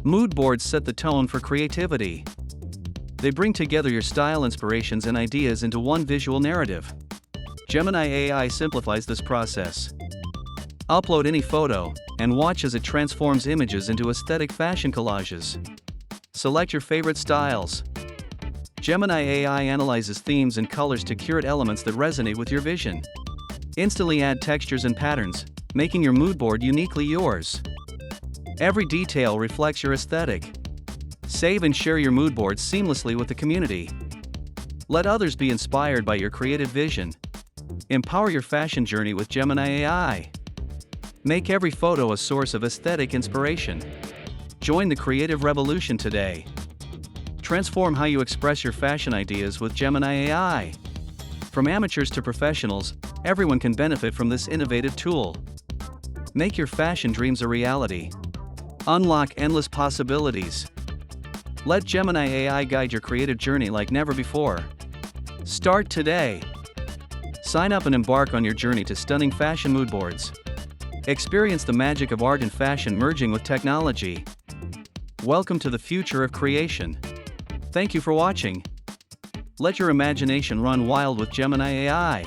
Mood boards set the tone for creativity. They bring together your style, inspirations, and ideas into one visual narrative. Gemini AI simplifies this process. Upload any photo, and watch as it transforms images into aesthetic fashion collages. Select your favorite styles. Gemini AI analyzes themes and colors to curate elements that resonate with your vision. Instantly add textures and patterns, making your mood board uniquely yours. Every detail reflects your aesthetic. Save and share your mood boards seamlessly with the community. Let others be inspired by your creative vision. Empower your fashion journey with Gemini AI. Make every photo a source of aesthetic inspiration. Join the creative revolution today. Transform how you express your fashion ideas with Gemini AI. From amateurs to professionals, everyone can benefit from this innovative tool. Make your fashion dreams a reality. Unlock endless possibilities. Let Gemini AI guide your creative journey like never before. Start today. Sign up and embark on your journey to stunning fashion mood boards. Experience the magic of art and fashion merging with technology. Welcome to the future of creation. Thank you for watching. Let your imagination run wild with Gemini AI.